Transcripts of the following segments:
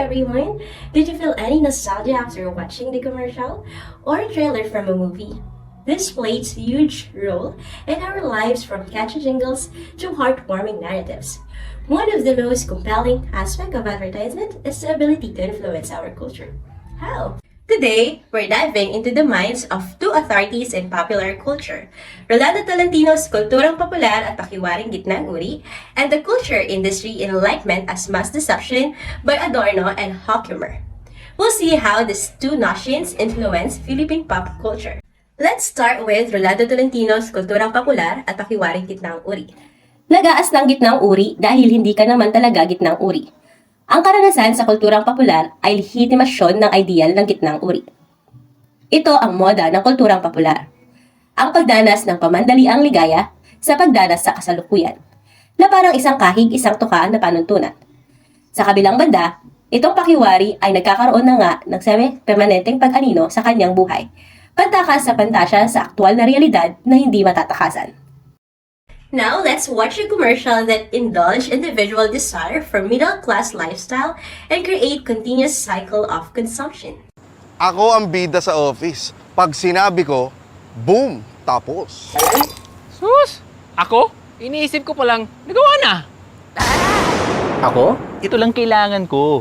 everyone! Did you feel any nostalgia after watching the commercial or trailer from a movie? This plays a huge role in our lives from catchy jingles to heartwarming narratives. One of the most compelling aspects of advertisement is the ability to influence our culture. How? Today, we're diving into the minds of two authorities in popular culture, Rolando Tolentino's Kulturang Popular at Pakiwaring Gitnang Uri, and the culture industry in Enlightenment as mass deception by Adorno and Hawkimer. We'll see how these two notions influence Philippine pop culture. Let's start with Rolando Tolentino's Kulturang Popular at Pakiwaring Gitnang Uri. Nag-aastang Gitnang Uri dahil hindi ka naman talaga Gitnang Uri. Ang karanasan sa kulturang popular ay lehitimasyon ng ideal ng gitnang uri. Ito ang moda ng kulturang popular. Ang pagdanas ng pamandaliang ligaya sa pagdanas sa kasalukuyan, na parang isang kahig, isang tuka na panuntunan. Sa kabilang banda, itong pakiwari ay nagkakaroon na nga ng semi-permanenteng pag-aanino sa kanyang buhay. Pantakas sa fantasya sa aktwal na realidad na hindi matatakasan. Now, let's watch a commercial that indulge individual desire for middle-class lifestyle and create continuous cycle of consumption. Ako ang bida sa office. Pag sinabi ko, boom, tapos. Sus! Ako? Iniisip ko palang, nagawa na! Ako? Ito lang kailangan ko.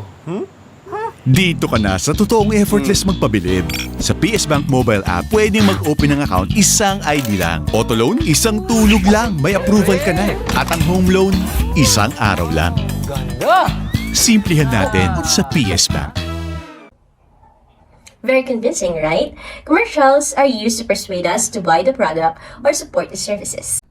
Dito ka na sa totoong effortless magpabilib. Sa PS Bank mobile app, pwedeng mag-open ng account isang ID lang. Auto loan, isang tulog lang, may approval ka na. At ang home loan, isang araw lang. Ganda! Simplihan natin sa PS Bank. Very convincing, right? Commercials are used to persuade us to buy the product or support the services.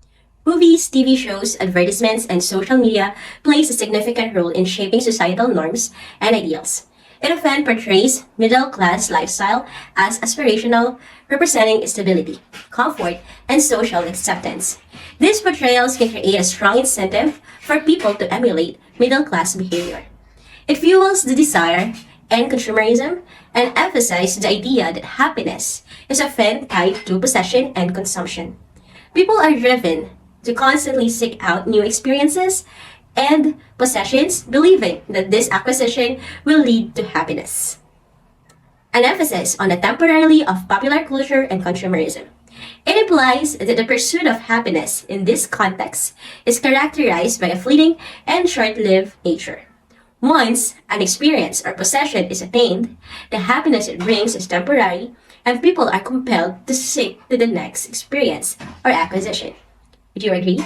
Movies, TV shows, advertisements, and social media plays a significant role in shaping societal norms and ideals. It often portrays middle-class lifestyle as aspirational, representing stability, comfort, and social acceptance. These portrayals can create a strong incentive for people to emulate middle-class behavior. It fuels the desire and consumerism and emphasizes the idea that happiness is often tied to possession and consumption. People are driven to constantly seek out new experiences and possessions, believing that this acquisition will lead to happiness. An emphasis on the temporarily of popular culture and consumerism. It implies that the pursuit of happiness in this context is characterized by a fleeting and short-lived nature. Once an experience or possession is attained, the happiness it brings is temporary, and people are compelled to seek to the next experience or acquisition. Would you agree?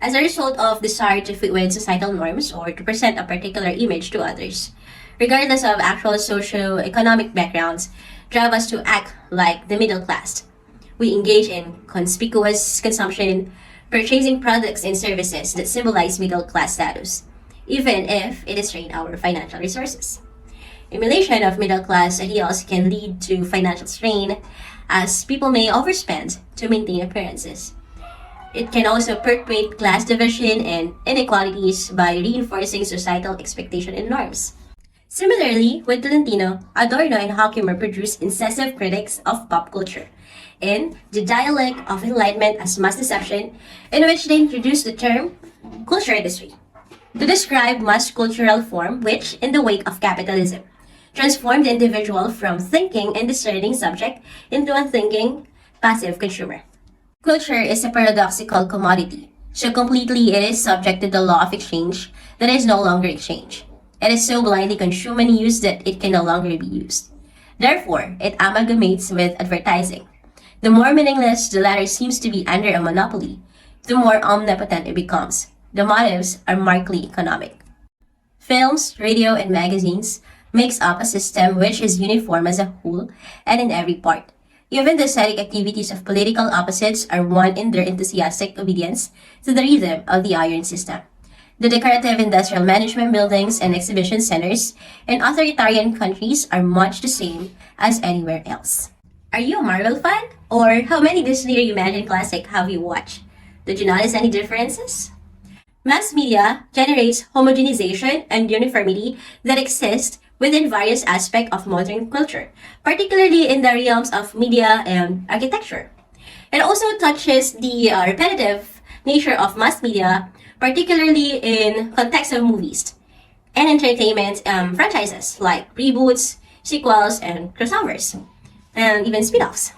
As a result of desire to fit with societal norms or to present a particular image to others, regardless of actual socio-economic backgrounds, drive us to act like the middle class. We engage in conspicuous consumption, purchasing products and services that symbolize middle class status, even if it strains our financial resources. Emulation of middle class ideals can lead to financial strain, as people may overspend to maintain appearances. It can also perpetuate class division and inequalities by reinforcing societal expectation and norms. Similarly, with Tolentino, Adorno and Hawkimer produced incisive critics of pop culture in The Dialect of Enlightenment as Mass Deception, in which they introduced the term culture industry to describe mass cultural form which, in the wake of capitalism, transformed the individual from thinking and discerning subject into a thinking, passive consumer. Culture is a paradoxical commodity, so completely it is subject to the law of exchange that is no longer exchanged. It is so blindly consumed and used that it can no longer be used. Therefore, it amalgamates with advertising. The more meaningless the latter seems to be under a monopoly, the more omnipotent it becomes. The motives are markedly economic. Films, radio, and magazines makes up a system which is uniform as a whole and in every part. Even the aesthetic activities of political opposites are one in their enthusiastic obedience to the rhythm of the iron system. The decorative industrial management buildings and exhibition centers in authoritarian countries are much the same as anywhere else. Are you a Marvel fan? Or how many Disney reimagined classic have you watched? Did you notice any differences? Mass media generates homogenization and uniformity that exist within various aspects of modern culture, particularly in the realms of media and architecture. It also touches the repetitive nature of mass media, particularly in context of movies. and entertainment franchises like reboots, sequels, and crossovers, and even spin-offs.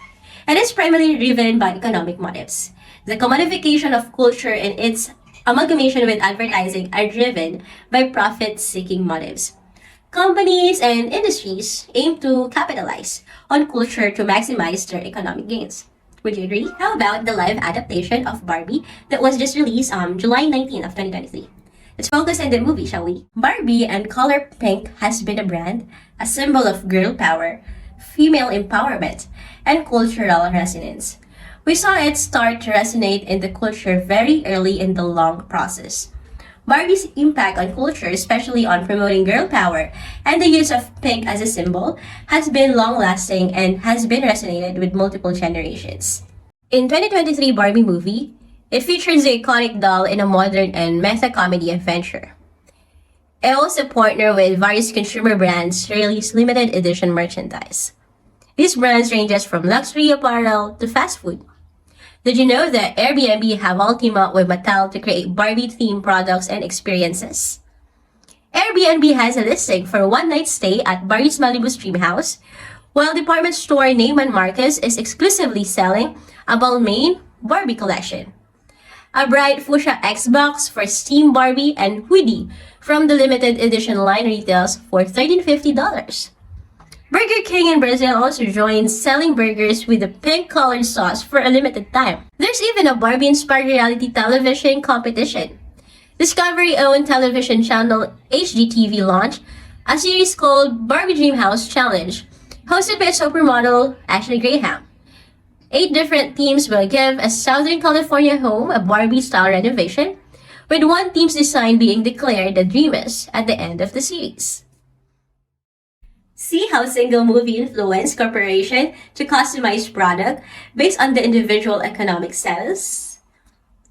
It is primarily driven by economic motives. The commodification of culture and its amalgamation with advertising are driven by profit-seeking motives. Companies and industries aim to capitalize on culture to maximize their economic gains. Would you agree? How about the live adaptation of Barbie that was just released on July 19 of 2023? Let's focus on the movie, shall we? Barbie and color pink has been a brand, a symbol of girl power, female empowerment, and cultural resonance. We saw it start to resonate in the culture very early in the long process. Barbie's impact on culture, especially on promoting girl power and the use of pink as a symbol, has been long-lasting and has been resonated with multiple generations. In 2023 Barbie movie, it features the iconic doll in a modern and meta-comedy adventure. It also partnered with various consumer brands to release limited edition merchandise. These brands ranges from luxury apparel to fast food. Did you know that Airbnb have all teamed up with Mattel to create Barbie-themed products and experiences? Airbnb has a listing for a one-night stay at Barry's Malibu's Dream House, while department store Neiman Marcus is exclusively selling a Balmain Barbie collection. A bright fuchsia Xbox for Steam Barbie and hoodie from the limited edition line retails for $13.50. Burger King in Brazil also joined selling burgers with a pink-colored sauce for a limited time. There's even a Barbie-inspired reality television competition. Discovery-owned television channel HGTV launched a series called Barbie Dream House Challenge, hosted by supermodel Ashley Graham. 8 different teams will give a Southern California home a Barbie-style renovation, with one team's design being declared the dreamiest at the end of the series. See how single movie influence corporation to customize product based on the individual economic status?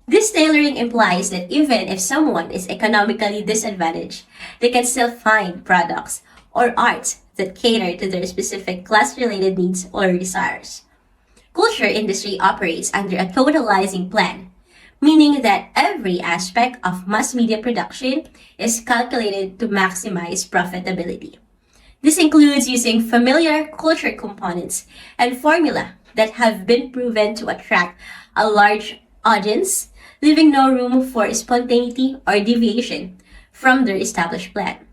This tailoring implies that even if someone is economically disadvantaged, they can still find products or art that cater to their specific class-related needs or desires. Culture industry operates under a totalizing plan, meaning that every aspect of mass media production is calculated to maximize profitability. This includes using familiar culture components and formula that have been proven to attract a large audience, leaving no room for spontaneity or deviation from their established plan.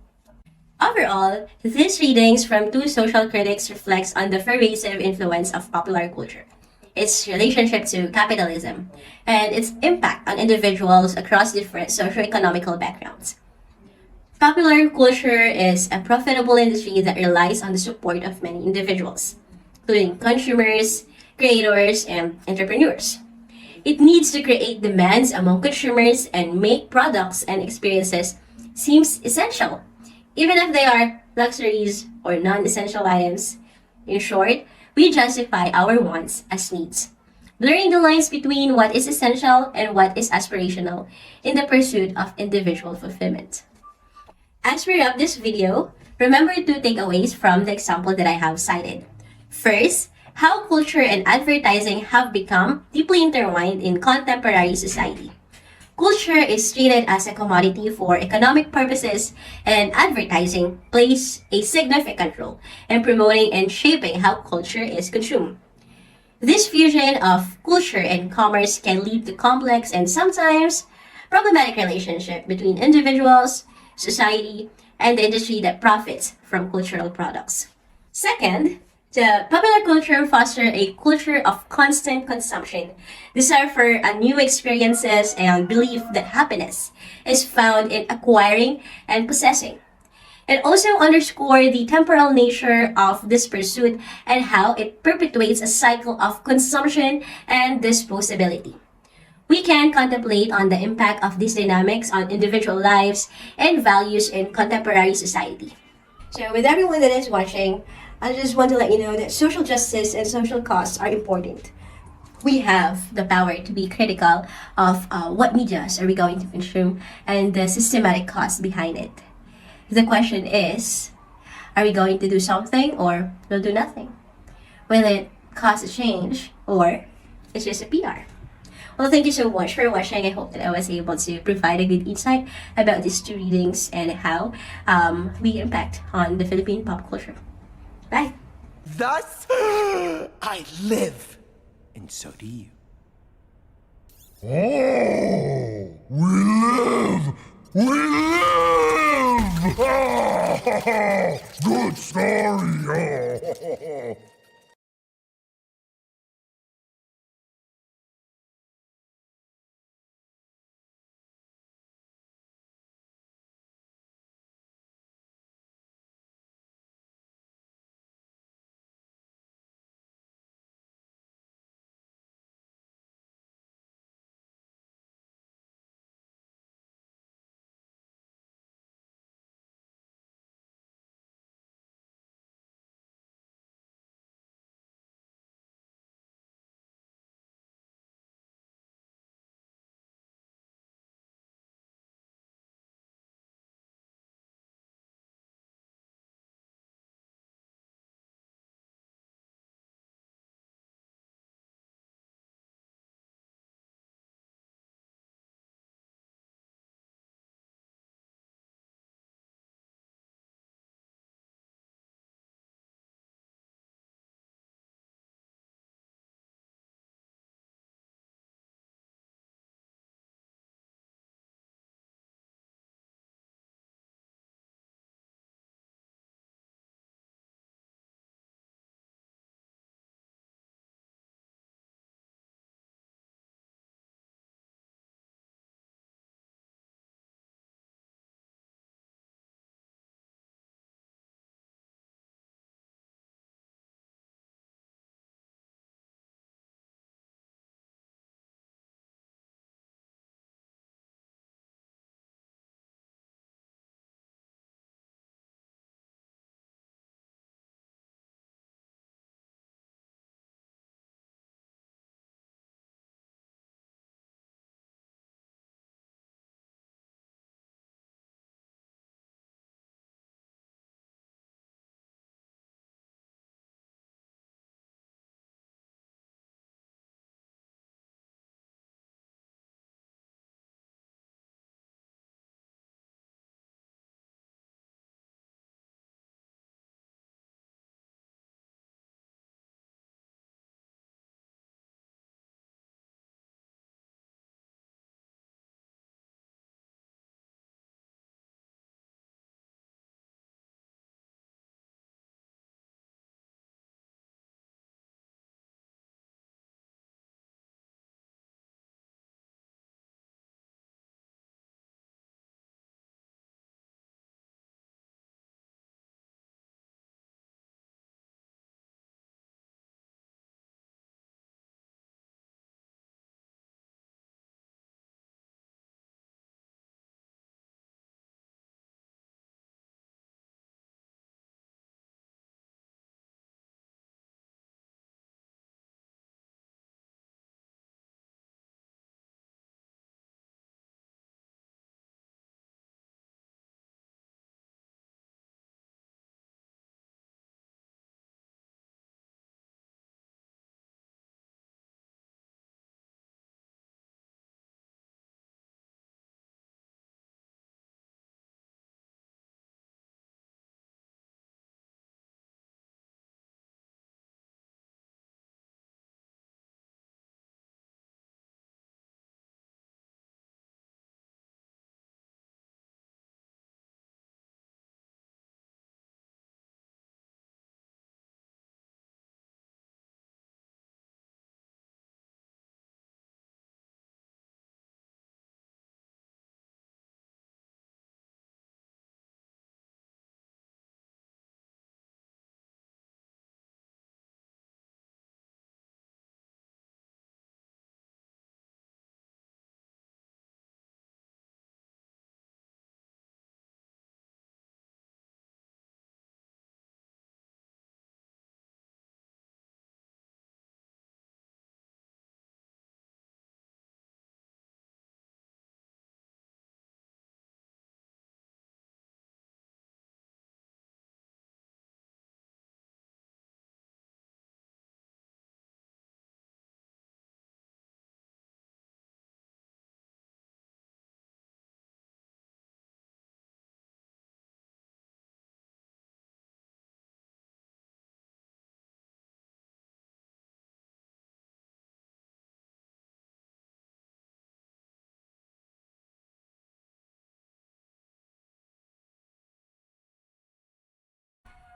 Overall, these readings from 2 social critics reflects on the pervasive influence of popular culture, its relationship to capitalism, and its impact on individuals across different socioeconomical backgrounds. Popular culture is a profitable industry that relies on the support of many individuals, including consumers, creators, and entrepreneurs. It needs to create demands among consumers and make products and experiences seems essential, even if they are luxuries or non-essential items. In short, we justify our wants as needs, blurring the lines between what is essential and what is aspirational in the pursuit of individual fulfillment. As we wrap this video, remember 2 takeaways from the example that I have cited. First, how culture and advertising have become deeply intertwined in contemporary society. Culture is treated as a commodity for economic purposes, and advertising plays a significant role in promoting and shaping how culture is consumed. This fusion of culture and commerce can lead to complex and sometimes problematic relationship between individuals, society, and the industry that profits from cultural products. Second, the popular culture fosters a culture of constant consumption, desire for new experiences, and belief that happiness is found in acquiring and possessing. It also underscores the temporal nature of this pursuit and how it perpetuates a cycle of consumption and disposability. We can contemplate on the impact of these dynamics on individual lives and values in contemporary society. So with everyone that is watching, I just want to let you know that social justice and social costs are important. We have the power to be critical of what medias are we going to consume and the systematic costs behind it. The question is, are we going to do something or will do nothing? Will it cause a change or it's just a PR? Well, thank you so much for watching. I hope that I was able to provide a good insight about these two readings and how we impact on the Philippine pop culture. Bye! Thus, I live, and so do you. Oh, we live! We live! Good story!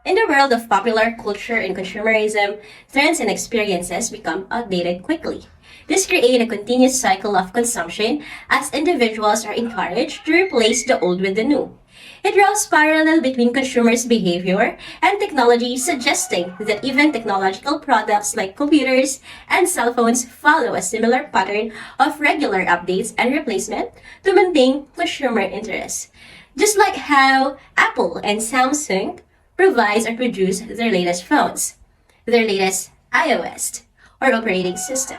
In the world of popular culture and consumerism, trends and experiences become outdated quickly. This creates a continuous cycle of consumption as individuals are encouraged to replace the old with the new. It draws parallel between consumers' behavior and technology, suggesting that even technological products like computers and cell phones follow a similar pattern of regular updates and replacement to maintain consumer interest. Just like how Apple and Samsung provides or produce their latest phones, their latest iOS or operating system.